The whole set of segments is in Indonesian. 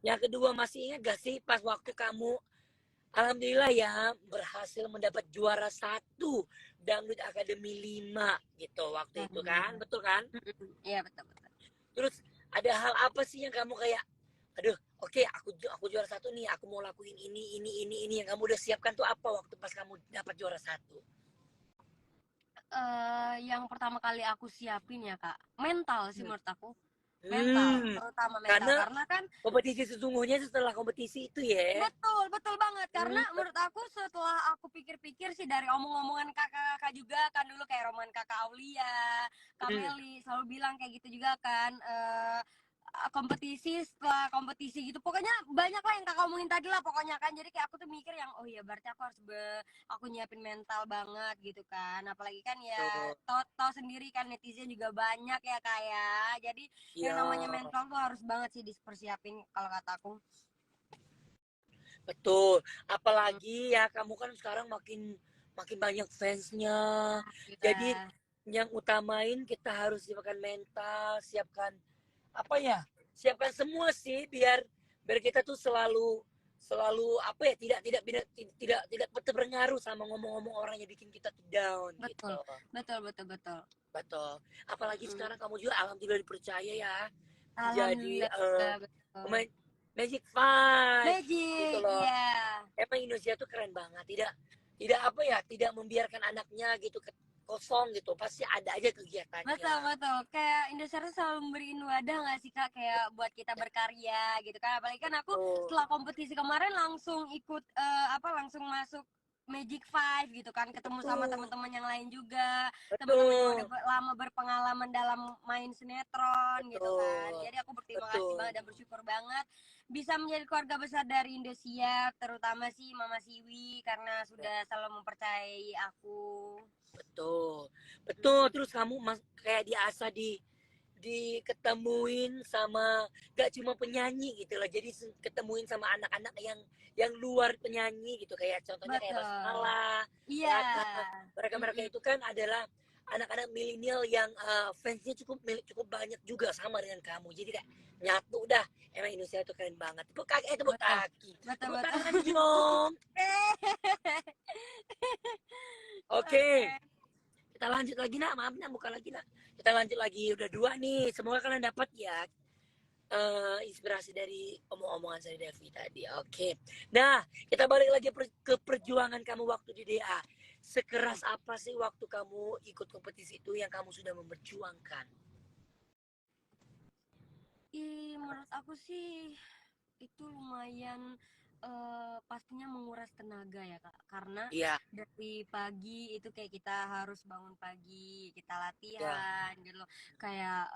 Yang kedua, masih ingat gak sih pas waktu kamu alhamdulillah ya berhasil mendapat juara satu Dangdut Akademi 5 gitu waktu itu kan, Alhamdulillah. betul kan? Iya betul betul. Terus ada hal apa sih yang kamu kayak, aduh, oke, aku juara satu nih, aku mau lakuin ini yang kamu udah siapkan tuh apa waktu pas kamu dapat juara satu? Yang pertama kali aku siapin ya Kak, mental sih Hmm. menurut aku. Mental, Hmm. terutama mental Karena karena kan kompetisi sesungguhnya setelah kompetisi itu ya. betul, betul banget. Karena Hmm. menurut aku setelah aku pikir-pikir sih dari omong-omongan kakak-kakak juga kan dulu kayak roman kakak Aulia, Kak Hmm. Meli selalu bilang kayak gitu juga kan. Kompetisi setelah kompetisi gitu pokoknya banyak lah yang kakak omongin tadi lah pokoknya kan jadi kayak aku tuh mikir yang oh iya berarti aku harus aku nyiapin mental banget gitu kan apalagi kan ya Tuh. tau sendiri kan netizen juga banyak ya kayak jadi yang Iya, namanya mental tuh harus banget sih dipersiapin kalau kataku. betul. Apalagi ya kamu kan sekarang makin makin banyak fansnya. Jadi Alhamdulillah. yang utamain kita harus siapkan mental, siapkan apa ya? Siapkan semua sih biar biar kita tuh selalu selalu apa ya tidak terpengaruh sama ngomong-ngomong orang yang bikin kita tuh down Betul, gitu. betul, betul, betul. Betul. Apalagi Mm. sekarang kamu juga alhamdulillah dipercaya ya jadi Alhamdulillah juga betul. pemain Magic Five gitu Magic, loh. iya. Emang Indonesia tuh keren banget, tidak apa ya, tidak membiarkan anaknya gitu kosong gitu, pasti ada aja kegiatannya. Betul, betul. Kayak Indosiar tuh selalu memberiin wadah nggak sih Kak, kayak buat kita berkarya gitu kan. Apalagi kan aku Tuh, setelah kompetisi kemarin langsung ikut langsung masuk Magic Five gitu kan, ketemu sama betul, teman-teman yang lain juga, teman-teman yang udah betul, lama berpengalaman dalam main sinetron gitu kan. betul, Jadi aku berterima kasih betul. banget dan bersyukur banget bisa menjadi keluarga besar dari Indosiar, terutama sih Mama Siwi karena sudah selalu mempercayai aku. Betul, betul. Terus kamu kayak diasah diketemuin sama gak cuma penyanyi gitu loh. Jadi ketemuin sama anak-anak yang luar penyanyi gitu. Kayak contohnya kayak Betul. Basmala, Iya. Raka. Mereka-mereka Mm-mm. itu kan adalah anak-anak milenial yang fansnya cukup banyak juga sama dengan kamu. Jadi kayak nyatu dah. Emang Indonesia itu keren banget. Tepuk kaki, tepuk Betul. kaki. Betul, Tepuk betul. tangan dong. Oke. Oke. Kita lanjut lagi nak, maaf nak, buka lagi nak. Kita lanjut lagi, udah dua nih. Semoga kalian dapat ya inspirasi dari omong-omongan saya Devi tadi. Oke. Nah, kita balik lagi ke perjuangan kamu waktu di DA. Sekeras apa sih waktu kamu ikut kompetisi itu yang kamu sudah memperjuangkan? Menurut aku sih itu lumayan pastinya menguras tenaga ya Kak. Karena Iya, dari pagi itu kayak kita harus bangun pagi, kita ya, latihan gitu loh. Kayak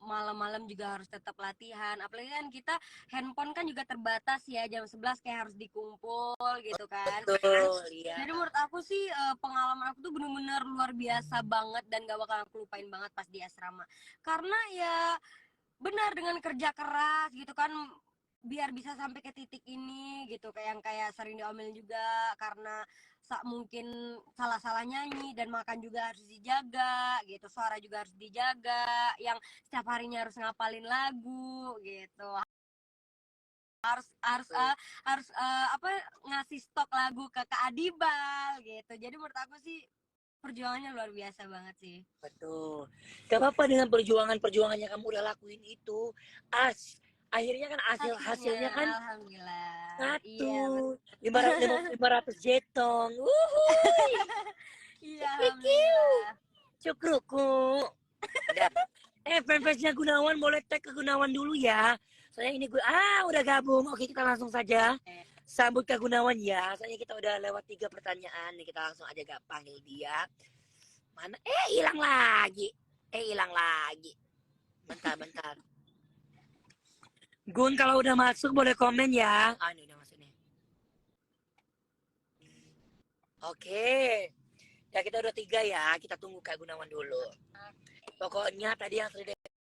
malam-malam juga harus tetap latihan. Apalagi kan kita handphone kan juga terbatas ya jam 11 kayak harus dikumpul gitu kan. betul, iya. Jadi menurut aku sih pengalaman aku tuh bener-bener luar biasa banget dan gak bakal aku lupain banget pas di asrama. Karena ya benar dengan kerja keras gitu kan biar bisa sampai ke titik ini gitu kayak yang kayak sering diomelin juga karena mungkin salah-salah nyanyi dan makan juga harus dijaga gitu suara juga harus dijaga yang setiap harinya harus ngapalin lagu gitu harus harus Betul. harus apa ngasih stok lagu ke Kak Adibal gitu jadi menurut aku sih perjuangannya luar biasa banget sih. Betul. Gak apa-apa dengan perjuangan-perjuangan yang kamu udah lakuin itu. Akhirnya kan Akhirnya hasilnya kan alhamdulillah satu iya betul. 500 jetong. Wuhui. Iya Cikrikiu. alhamdulillah. Cukruku. Udah. Fansnya Gunawan boleh tag ke Gunawan dulu ya. Soalnya ini gue udah gabung. Oke, kita langsung saja Eh, sambut ke Gunawan ya. Soalnya kita udah lewat 3 pertanyaan. Nih, kita langsung aja gak panggil dia. Mana? Hilang lagi. Hilang lagi. Bentar, bentar. Gun kalau udah masuk boleh komen ya. Ini udah masuk nih. Oke. Ya kita udah 3 ya. Kita tunggu Kak Gunawan dulu. Pokoknya tadi yang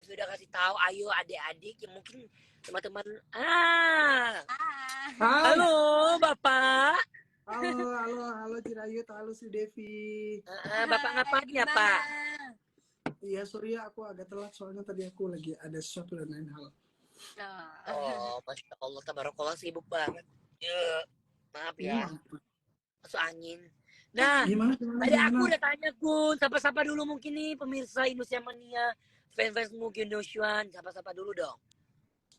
sudah kasih tahu, ayo adik-adik yang mungkin teman-teman. ah. Halo Hai, Bapak. halo Cirayut, halo si Devi. Bapak Hai, ngapain ya gimana? Pak? Iya, sorry ya aku agak telat soalnya tadi aku lagi ada sesuatu dan lain hal. Nah, Oh, Masya Allah, tabarakallah sibuk banget. Ya, maaf ya, Ampun. masuk angin. Nah, Gimana, gimana, tadi gimana? aku udah tanya Gun, sapa-sapa dulu mungkin nih pemirsa Indonesia Mania, fans-fans mungkin Indosian, sapa-sapa dulu dong.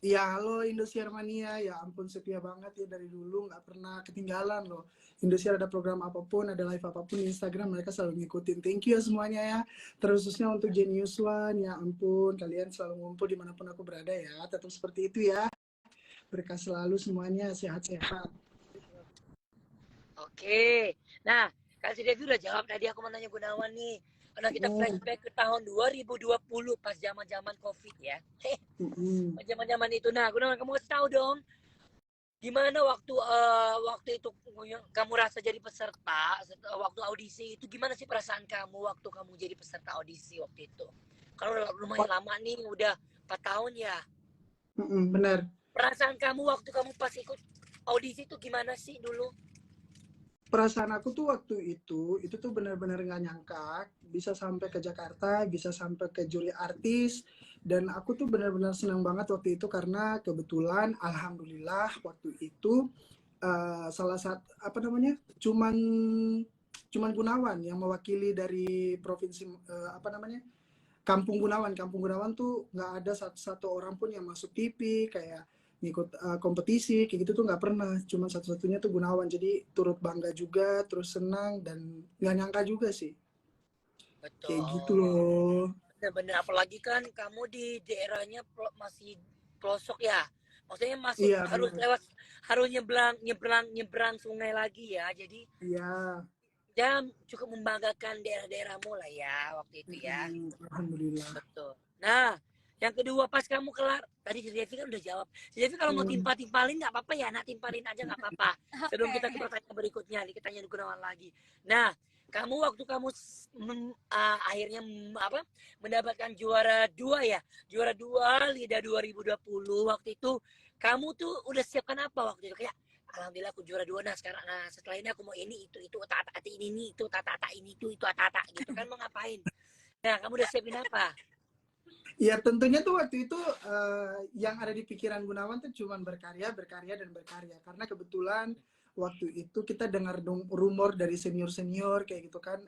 Ya, halo Indosiar Mania. Ya ampun, setia banget ya dari dulu. Nggak pernah ketinggalan loh. Indosiar ada program apapun, ada live apapun di Instagram, mereka selalu ngikutin. Thank you ya semuanya ya. Terusnya untuk Genius One, ya ampun. Kalian selalu ngumpul dimanapun aku berada ya. Tetap seperti itu ya. Berkah selalu semuanya, sehat-sehat. Oke, nah kan si Devi udah jawab tadi aku mau nanya Gunawan nih. Karena kita Hmm, flashback ke tahun 2020 pas zaman-zaman COVID ya. hmm. Pas zaman-zaman itu, nah Gunawan kamu kasih tahu dong, gimana waktu itu kamu rasa jadi peserta waktu audisi itu gimana sih perasaan kamu waktu kamu jadi peserta audisi waktu itu? Kalau udah lumayan lama nih, udah 4 tahun ya. Benar. Perasaan kamu waktu kamu pas ikut audisi itu gimana sih dulu? Perasaan aku tuh waktu itu tuh benar-benar nggak nyangka bisa sampai ke Jakarta, bisa sampai ke juri artis, dan aku tuh benar-benar senang banget waktu itu karena kebetulan, alhamdulillah waktu itu salah satu apa namanya, cuman Gunawan yang mewakili dari provinsi apa namanya, Kampung Gunawan tuh nggak ada satu orang pun yang masuk TV kayak ngikut kompetisi kayak gitu tuh nggak pernah, cuma satu-satunya tuh Gunawan, jadi turut bangga juga, terus senang dan nggak nyangka juga sih kayak gitu Betul. loh. Bener-bener apalagi kan kamu di daerahnya masih pelosok ya. Maksudnya masuk Iya harus benar. lewat, harus nyebrang sungai lagi ya. Jadi Iya. ya cukup membanggakan daerah-daerahmu lah ya waktu itu ya. Alhamdulillah. Betul. Nah, yang kedua pas kamu kelar, tadi si Devi kan udah jawab. Si Devi kalau mau Hmm. timpalin nggak apa-apa ya, nak timpalin aja nggak apa-apa. Sebelum kita ke oke. pertanyaan berikutnya, nih kita tanya Gunawan lagi. Nah, kamu waktu kamu akhirnya apa mendapatkan juara dua ya, juara dua Lida 2020 waktu itu, kamu tuh udah siapkan apa waktu itu kayak Alhamdulillah aku juara dua, nah sekarang nah setelah ini aku mau ini itu tata ini itu tata ini itu tata gitu kan, mau ngapain? Nah, kamu udah siapin apa? Ya tentunya tuh waktu itu yang ada di pikiran Gunawan tuh cuman berkarya, berkarya, dan berkarya. Karena kebetulan waktu itu kita dengar rumor dari senior-senior kayak gitu kan,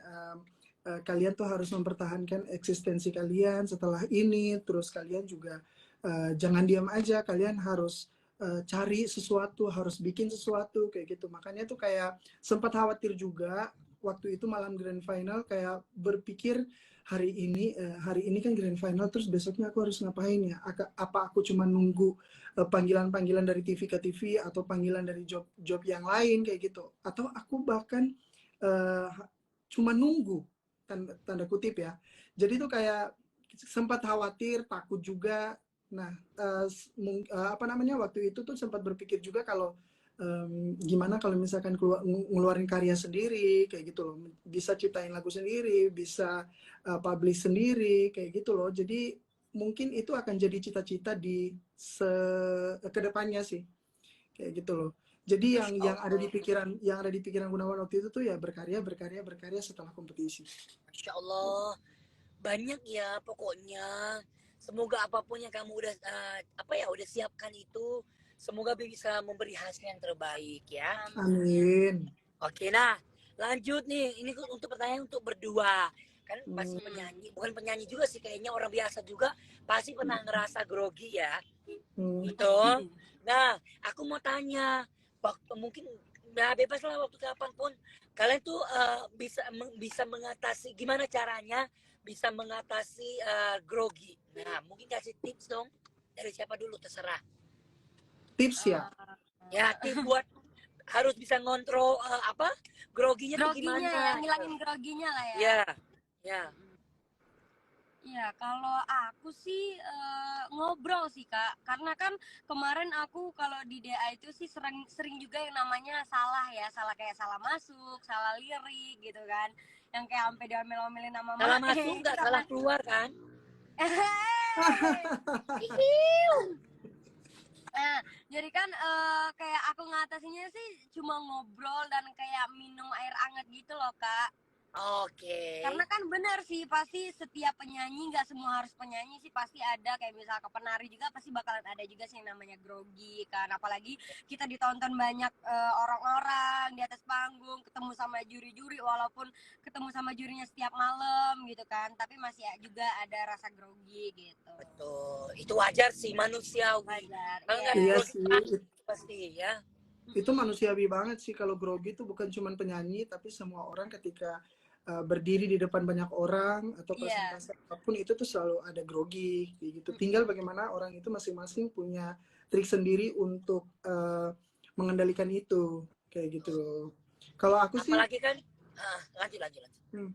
kalian tuh harus mempertahankan eksistensi kalian setelah ini, terus kalian juga jangan diam aja, kalian harus cari sesuatu, harus bikin sesuatu kayak gitu. Makanya tuh kayak sempat khawatir juga waktu itu malam grand final, kayak berpikir hari ini kan grand final, terus besoknya aku harus ngapain ya, apa aku cuma nunggu panggilan-panggilan dari TV ke TV atau panggilan dari job yang lain kayak gitu, atau aku bahkan uh, cuma nunggu, tanda kutip ya. Jadi tuh kayak sempat khawatir, takut juga. Nah, apa namanya, waktu itu tuh sempat berpikir juga kalau gimana kalau misalkan ngeluarin karya sendiri kayak gitu loh, bisa ciptain lagu sendiri, bisa publish sendiri kayak gitu loh. Jadi mungkin itu akan jadi cita-cita di kedepannya sih kayak gitu loh. Jadi Masya Allah, yang ada di pikiran Gunawan waktu itu tuh ya berkarya, berkarya, berkarya setelah kompetisi. Masya Allah, banyak ya pokoknya. Semoga apapun yang kamu udah apa ya udah siapkan itu, semoga bisa memberi hasil yang terbaik ya. Amin. Amin. Oke, nah lanjut nih. Ini untuk pertanyaan untuk berdua. Kan pasti Hmm. Hmm. penyanyi, bukan penyanyi juga sih, kayaknya orang biasa juga pasti pernah ngerasa grogi ya. Hmm. Gitu. Nah, aku mau tanya, waktu mungkin nah bebas lah waktu kapanpun kalian tuh bisa mengatasi, gimana caranya bisa mengatasi grogi. Nah, mungkin kasih tips dong dari siapa dulu terserah. Tips ya. Eh, Ya, tips buat harus bisa ngontrol apa groginya tuh groginya ya, gimana gitu. ngilangin groginya lah ya. Ya, ya. Iya, kalau aku sih ngobrol sih Kak, karena kan kemarin aku kalau di DA itu sih sering sering juga yang namanya salah ya, salah kayak salah masuk, salah lirik gitu kan, yang kayak sampai diomel-omelin sama Salah Mae masuk itu nggak salah karena keluar kan? Nah, jadi kan kayak aku ngatasinnya sih cuma ngobrol dan kayak minum air hangat gitu loh Kak. Oke. Karena kan benar sih, pasti setiap penyanyi, nggak semua harus penyanyi sih, pasti ada kayak misalkan penari juga pasti bakalan ada juga sih yang namanya grogi kan. Apalagi kita ditonton banyak orang-orang di atas panggung, ketemu sama juri-juri, walaupun ketemu sama jurinya setiap malam gitu kan, tapi masih juga ada rasa grogi gitu. Betul. Itu wajar sih, manusiawi. Wajar, Kalau iya. nggak Iya grogi sih, pasti ya. itu manusiawi banget sih. Kalau grogi itu bukan cuma penyanyi, tapi semua orang ketika berdiri di depan banyak orang atau Iya. presentasi apapun itu tuh selalu ada grogi kayak gitu. Tinggal bagaimana orang itu masing-masing punya trik sendiri untuk mengendalikan itu kayak gitu loh. Kalau aku sih Apalagi kan, lanjut. hmm,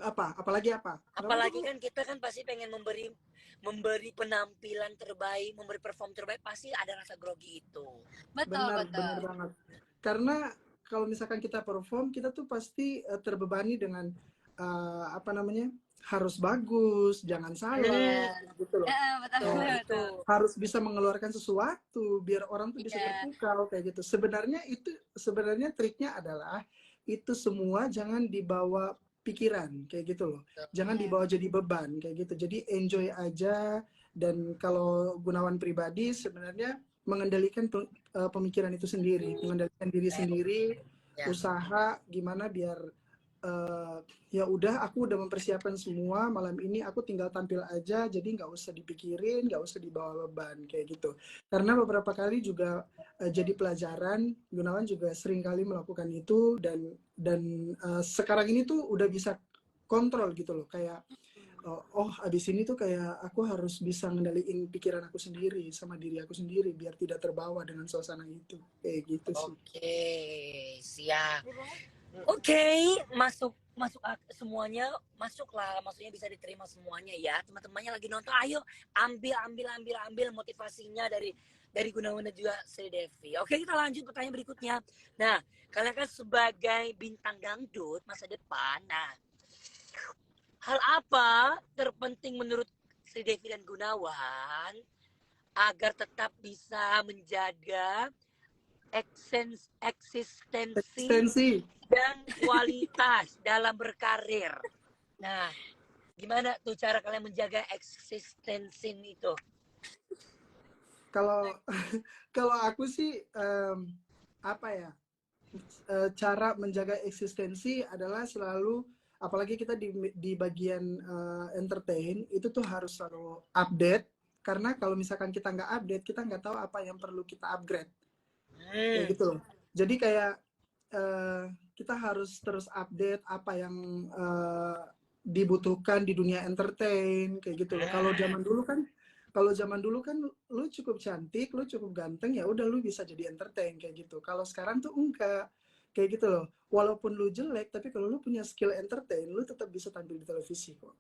apalagi apa? Nggak apa-apa, Apalagi Bu. kan kita kan pasti pengen memberi penampilan terbaik, memberi perform terbaik, pasti ada rasa grogi itu. Betul, Benar, betul. benar banget. Karena kalau misalkan kita perform, kita tuh pasti terbebani dengan apa namanya, harus bagus, jangan salah, gitu loh. Betul, Tuh, betul. itu. Harus bisa mengeluarkan sesuatu biar orang tuh bisa Iya. terpukau kayak gitu. Sebenarnya triknya adalah itu semua jangan dibawa pikiran kayak gitu loh. Jangan Iya. dibawa jadi beban kayak gitu. Jadi enjoy aja. Dan kalau Gunawan pribadi sebenarnya mengendalikan pemikiran itu sendiri, mengendalikan diri sendiri, Ya. usaha gimana biar ya udah aku udah mempersiapkan semua malam ini, aku tinggal tampil aja, jadi nggak usah dipikirin, nggak usah dibawa beban kayak gitu. Karena beberapa kali juga jadi pelajaran, Gunawan juga sering kali melakukan itu, dan sekarang ini tuh udah bisa kontrol gitu loh, kayak oh abis ini tuh kayak aku harus bisa ngendaliin pikiran aku sendiri sama diri aku sendiri biar tidak terbawa dengan suasana itu kayak gitu sih. Oke, siap. Oke, semuanya masuklah, maksudnya bisa diterima semuanya ya. Teman-temannya lagi nonton, ayo ambil motivasinya dari Gunawan dan juga Sri Devi. Oke, kita lanjut pertanyaan berikutnya. Nah, kalian kan sebagai bintang dangdut masa depan. Nah, hal apa terpenting menurut Sri Devi dan Gunawan agar tetap bisa menjaga eksistensi Ekstensi. dan kualitas dalam berkarir? Nah, gimana tuh cara kalian menjaga eksistensi itu? Kalau kalau aku sih apa ya, cara menjaga eksistensi adalah selalu, apalagi kita di bagian entertain itu tuh harus selalu update, karena kalau misalkan kita nggak update kita nggak tahu apa yang perlu kita upgrade kayak gitu loh. Jadi kayak kita harus terus update apa yang dibutuhkan di dunia entertain kayak gitu loh. Kalau zaman dulu kan lu cukup cantik, lu cukup ganteng, ya udah lu bisa jadi entertain kayak gitu. Kalau sekarang tuh enggak kayak gitu loh. Walaupun lu jelek, tapi kalau lu punya skill entertain, lu tetap bisa tampil di televisi kok.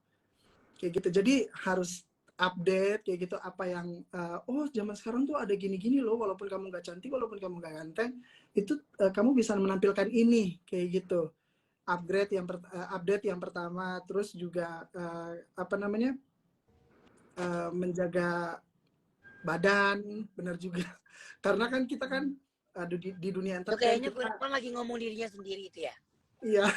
Kayak gitu. Jadi harus update kayak gitu, apa yang oh zaman sekarang tuh ada gini-gini loh, walaupun kamu nggak cantik, walaupun kamu nggak ganteng, itu kamu bisa menampilkan ini kayak gitu. Update yang pertama, terus juga apa namanya, menjaga badan, benar juga. Karena kan kita kan di dunia Itu entertain kayaknya kita, Gunawan lagi ngomong dirinya sendiri itu ya. iya.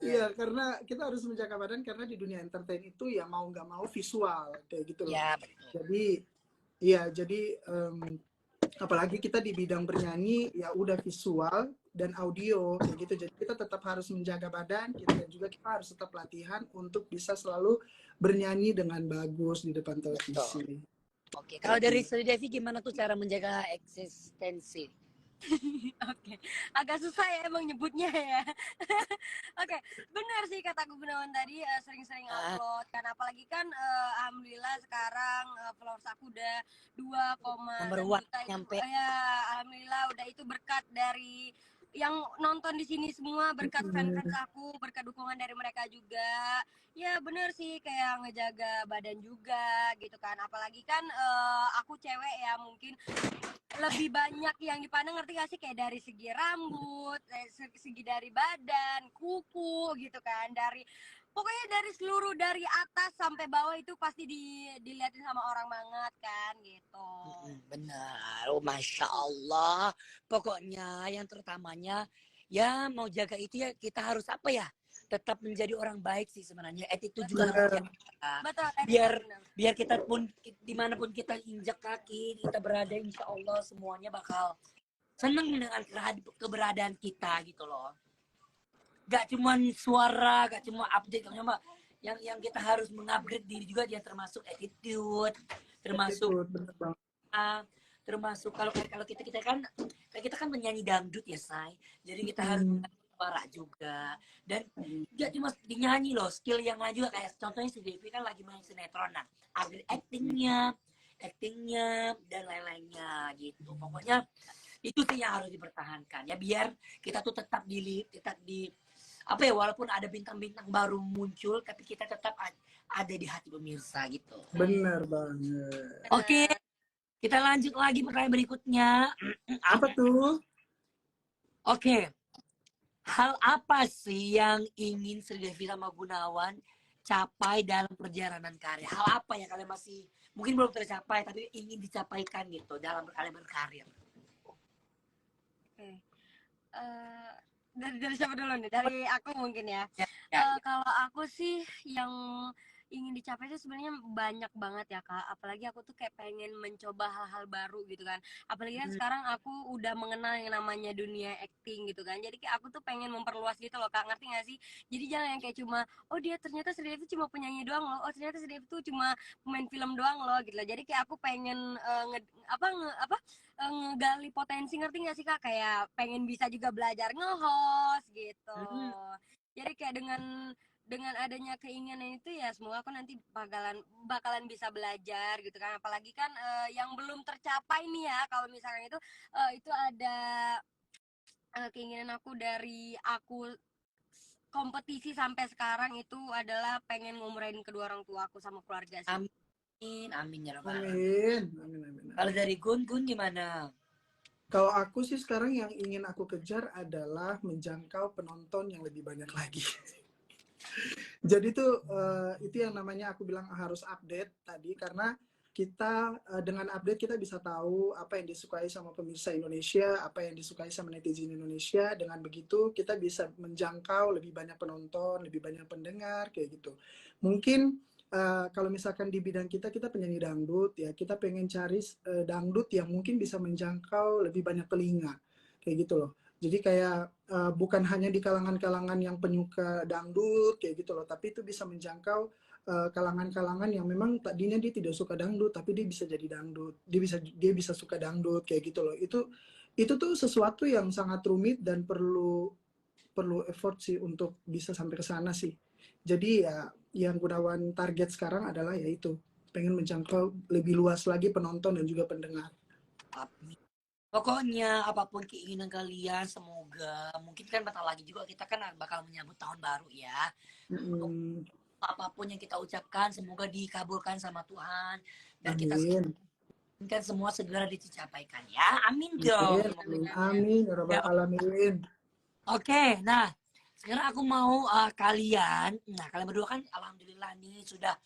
Iya, karena kita harus menjaga badan, karena di dunia entertain itu ya mau nggak mau visual kayak gitu loh. Ya, betul. Jadi iya, jadi apalagi kita di bidang bernyanyi ya udah visual dan audio kayak gitu. Jadi kita tetap harus menjaga badan kita, dan juga kita harus tetap latihan untuk bisa selalu bernyanyi dengan bagus di depan televisi. Oke, kalau dari Sri Devi gimana tuh cara menjaga eksistensi? Oke, agak susah ya emang nyebutnya ya. Oke, benar sih kata Gunawan tadi, sering-sering upload kan, apalagi kan alhamdulillah sekarang followers aku udah 2,6 Nomor juta itu nyampe. ya, alhamdulillah udah, itu berkat dari yang nonton di sini semua, berkat fans aku, berkat dukungan dari mereka juga. Ya bener sih, kayak ngejaga badan juga gitu kan, apalagi kan aku cewek ya, mungkin lebih banyak yang dipandang, ngerti gak sih, kayak dari segi rambut, segi dari badan, kuku gitu kan, pokoknya dari seluruh, dari atas sampai bawah itu pasti dilihatin sama orang banget kan gitu. Benar, oh, Masya Allah. Pokoknya yang terutamanya ya mau jaga itu ya kita harus apa ya, tetap menjadi orang baik sih sebenarnya. Attitude juga harus Benar. jaga. Betul. biar Benar. biar kita pun dimanapun kita injak kaki, kita berada, insya Allah semuanya bakal seneng dengan keberadaan kita gitu loh. Gak cuman suara, gak cuma update, gak cuma yang kita harus mengupgrade diri juga, dia termasuk attitude, termasuk Attitude, benar banget. termasuk kalau kalau kita kan penyanyi dangdut ya, Say. Jadi kita harus Hmm. suara juga, dan gak cuma dinyanyi loh, skill yang lain juga, kayak contohnya si Devi kan lagi main sinetron, nah actingnya dan lain-lainnya gitu. Pokoknya itu sih yang harus dipertahankan ya, biar kita tuh tetap di apa ya, walaupun ada bintang-bintang baru muncul tapi kita tetap ada di hati pemirsa gitu. Benar banget. Oke, kita lanjut lagi pertanyaan berikutnya. Apa tuh? Oke, hal apa sih yang ingin Sri Devi sama Gunawan capai dalam perjalanan karir? Hal apa yang kalian masih mungkin belum tercapai tapi ingin dicapaikan gitu dalam kalian berkarir? Oke. Eh, dari siapa dulu nih? Dari aku mungkin ya. Ya. Kalau aku sih yang ingin dicapai itu sebenarnya banyak banget ya Kak. Apalagi aku tuh kayak pengen mencoba hal-hal baru gitu kan. Apalagi kan sekarang aku udah mengenal yang namanya dunia acting gitu kan. Jadi kayak aku tuh pengen memperluas gitu loh Kak. Ngerti gak sih? Jadi jangan yang kayak cuma oh dia ternyata Sri Devi cuma penyanyi doang loh. Oh ternyata Sri Devi tuh cuma pemain film doang loh gitu loh. Jadi kayak aku pengen ngegali potensi, ngerti gak sih Kak? Kayak pengen bisa juga belajar nge-host gitu. Jadi kayak dengan adanya keinginan itu ya semoga aku nanti bakalan bisa belajar gitu kan, apalagi kan yang belum tercapai nih ya kalau misalkan itu ada keinginan aku dari aku kompetisi sampai sekarang itu adalah pengen ngumrohin kedua orang tua aku sama keluarga sih. Amin ya rabbal alamin. Amin. Amin, amin, amin. Kalau dari Gun gimana? Kalau aku sih sekarang yang ingin aku kejar adalah menjangkau penonton yang lebih banyak lagi. Jadi tuh itu yang namanya aku bilang harus update tadi, karena kita dengan update kita bisa tahu apa yang disukai sama pemirsa Indonesia, apa yang disukai sama netizen Indonesia. Dengan begitu kita bisa menjangkau lebih banyak penonton, lebih banyak pendengar kayak gitu. Mungkin kalau misalkan di bidang kita penyanyi dangdut ya, kita pengen cari dangdut yang mungkin bisa menjangkau lebih banyak telinga kayak gitu loh. Jadi kayak bukan hanya di kalangan-kalangan yang penyuka dangdut kayak gitu loh, tapi itu bisa menjangkau kalangan-kalangan yang memang tadinya dia tidak suka dangdut tapi dia bisa jadi dangdut, dia bisa suka dangdut kayak gitu loh. Itu tuh sesuatu yang sangat rumit dan perlu effort sih untuk bisa sampai ke sana sih. Jadi ya yang Gunawan target sekarang adalah yaitu pengen menjangkau lebih luas lagi penonton dan juga pendengar. Pokoknya apapun keinginan kalian, semoga, mungkin kan bentar lagi juga kita kan bakal menyambut tahun baru ya. Apapun yang kita ucapkan semoga dikabulkan sama Tuhan, dan kita Amin. kan semua segera dicapaikan ya. Amin dong. Amin ya rabbal alamin. Oke, nah sekarang aku mau kalian berdua kan alhamdulillah nih sudah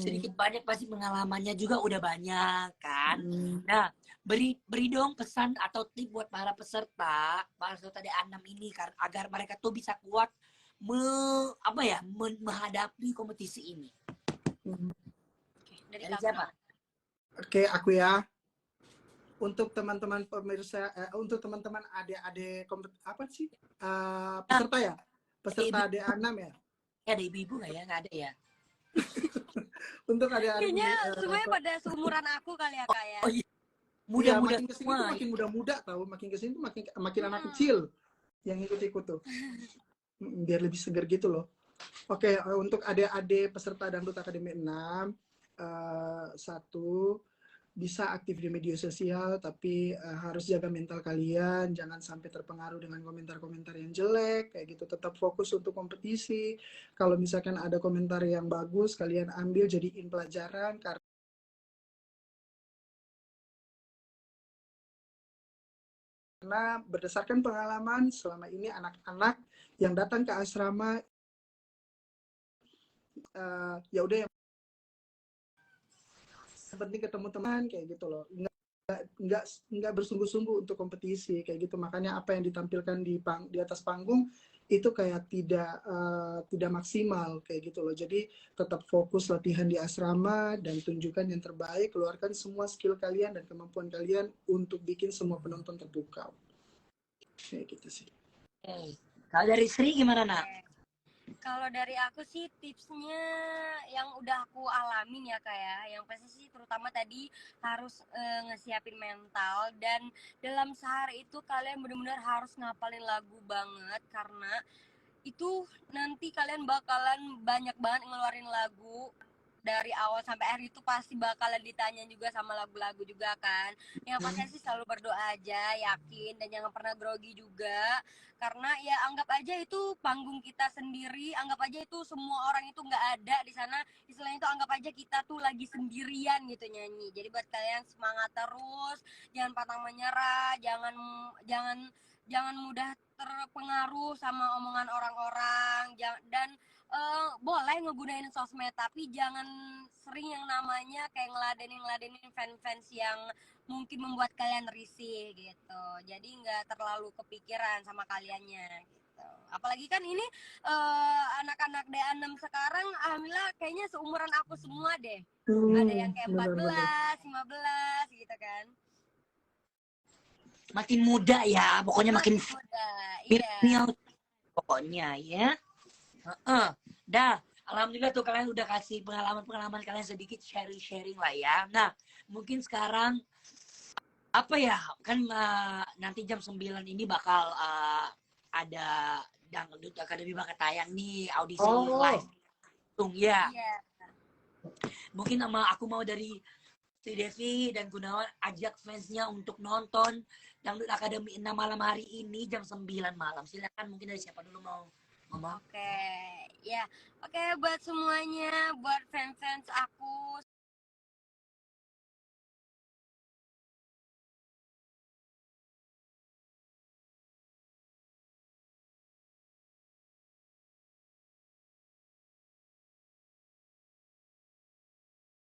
sedikit banyak pasti pengalamannya juga udah banyak kan. Nah, beri dong pesan atau tip buat para peserta D6 ini agar mereka tuh bisa kuat menghadapi kompetisi ini. Dari siapa? Oke, aku ya. Untuk teman-teman pemirsa, untuk teman-teman adik-adik peserta ya? Peserta D6 ya? Ada ibu-ibu nggak ya? Nggak ada ya? Untuk adik-adik kayaknya semuanya pada seumuran aku kali ya Kak ya. Oh iya. Muda-muda makin kesini semua. tuh makin muda-muda tahu, makin kesini tuh makin anak kecil yang ikut-ikut tuh. Biar lebih segar gitu loh. Oke, untuk adik-adik peserta Dangdut Akademi 6, satu, bisa aktif di media sosial, tapi harus jaga mental kalian, jangan sampai terpengaruh dengan komentar-komentar yang jelek, kayak gitu. Tetap fokus untuk kompetisi. Kalau misalkan ada komentar yang bagus, kalian ambil jadiin pelajaran, karena berdasarkan pengalaman selama ini anak-anak yang datang ke asrama ya udah yang penting ketemu teman kayak gitu loh. nggak bersungguh-sungguh untuk kompetisi kayak gitu. Makanya apa yang ditampilkan di atas panggung itu kayak tidak maksimal kayak gitu loh. Jadi tetap fokus latihan di asrama dan tunjukkan yang terbaik, keluarkan semua skill kalian dan kemampuan kalian untuk bikin semua penonton terpukau. Kayak gitu sih. Kalau dari Sri gimana, Nak? Kalau dari aku sih tipsnya yang udah aku alamin ya kayak yang pasti sih terutama tadi harus ngesiapin mental, dan dalam sehari itu kalian benar-benar harus ngapalin lagu banget, karena itu nanti kalian bakalan banyak banget ngeluarin lagu dari awal sampai akhir, itu pasti bakalan ditanya juga sama lagu-lagu juga kan. Yang pasti sih selalu berdoa aja, yakin, dan jangan pernah grogi juga, karena ya anggap aja itu panggung kita sendiri, anggap aja itu semua orang itu nggak ada di sana, istilahnya itu anggap aja kita tuh lagi sendirian gitu nyanyi. Jadi buat kalian semangat terus, jangan pantang menyerah, jangan jangan mudah terpengaruh sama omongan orang-orang, dan boleh ngegunain sosmed, tapi jangan sering yang namanya kayak ngeladenin fans-fans yang mungkin membuat kalian risih gitu. Jadi nggak terlalu kepikiran sama kaliannya gitu. Apalagi kan ini anak-anak D6 sekarang alhamdulillah kayaknya seumuran aku semua deh. Ada yang kayak 14, 15 gitu kan. Makin muda ya, pokoknya makin muda. milenial pokoknya ya. Dah, alhamdulillah tuh kalian udah kasih pengalaman kalian sedikit sharing lah ya. Nah, mungkin sekarang apa ya, kan nanti jam 9 ini bakal ada Dangdut Academy bakal tayang nih, audisi live ya. Mungkin aku mau dari si Devi dan Gunawan ajak fansnya untuk nonton Dangdut Academy 6 malam hari ini jam 9 malam. Silakan, mungkin dari siapa dulu mau ngomong? Oke, buat semuanya, buat fans-fans aku